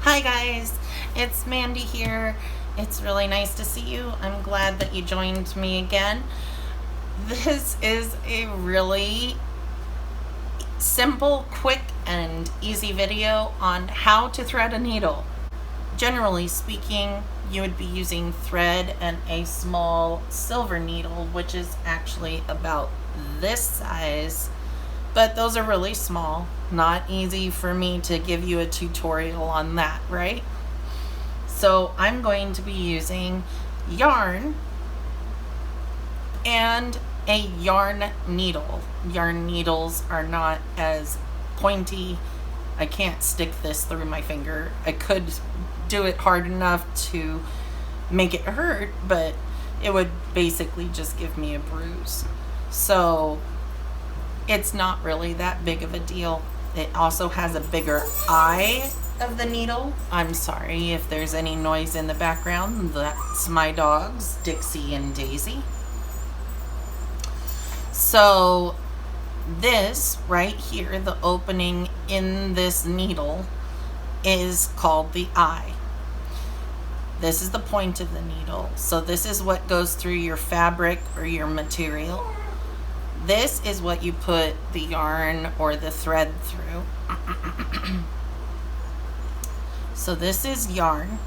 Hi guys, it's Mandy here. It's really nice to see you. I'm glad that you joined me again. This is a really simple, quick, and easy video on how to thread a needle. Generally speaking, you would be using thread and a small silver needle, which is actually about this size. But those are really small. Not easy for me to give you a tutorial on that, right? So I'm going to be using yarn and a yarn needle. Yarn needles are not as pointy. I can't stick this through my finger. I could do it hard enough to make it hurt, but it would basically just give me a bruise. So it's not really that big of a deal. It also has a bigger eye of the needle. I'm sorry if there's any noise in the background. That's my dogs, Dixie and Daisy. So this right here, the opening in this needle, is called the eye. This is the point of the needle. So this is what goes through your fabric or your material. This is what you put the yarn or the thread through. So this is yarn.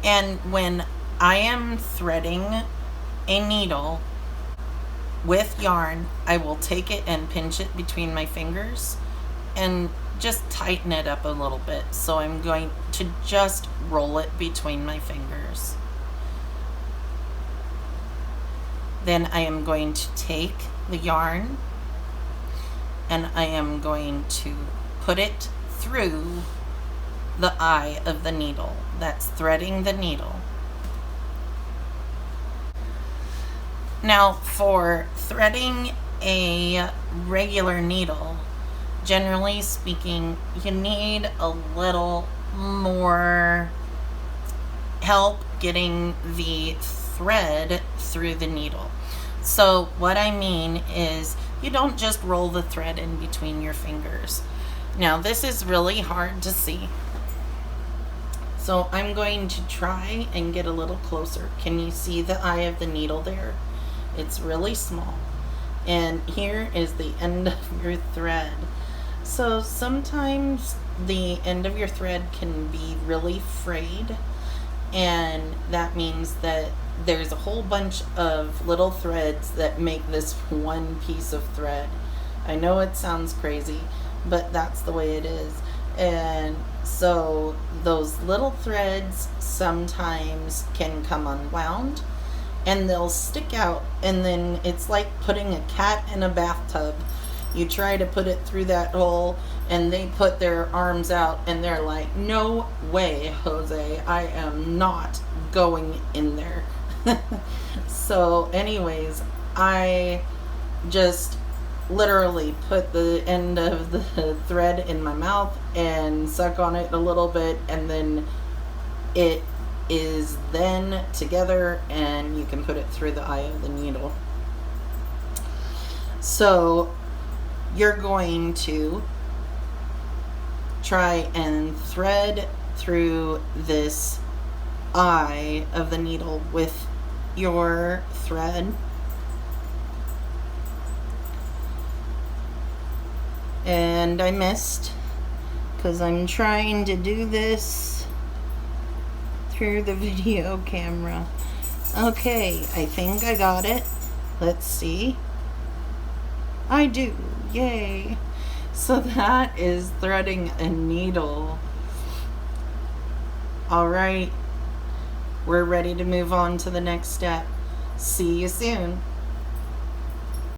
And when I am threading a needle with yarn, I will take it and pinch it between my fingers and just tighten it up a little bit. So I'm going to just roll it between my fingers. Then I am going to take the yarn and I am going to put it through the eye of the needle. That's threading the needle. Now for threading a regular needle, generally speaking, you need a little more help getting the thread through the needle. So what I mean is you don't just roll the thread in between your fingers. Now this is really hard to see. So I'm going to try and get a little closer. Can you see the eye of the needle there? It's really small. And here is the end of your thread. So sometimes the end of your thread can be really frayed, and that means that there's a whole bunch of little threads that make this one piece of thread. I know it sounds crazy, but that's the way it is. And so those little threads sometimes can come unwound and they'll stick out, and then it's like putting a cat in a bathtub. You try to put it through that hole and they put their arms out and they're like, no way, Jose, I am not going in there. So anyways, I just literally put the end of the thread in my mouth and suck on it a little bit, and then it is then together and you can put it through the eye of the needle. So you're going to try and thread through this eye of the needle with your thread. And I missed because I'm trying to do this through the video camera. Okay, I think I got it. Let's see. I do. Yay. So that is threading a needle. All right. We're ready to move on to the next step. See you soon.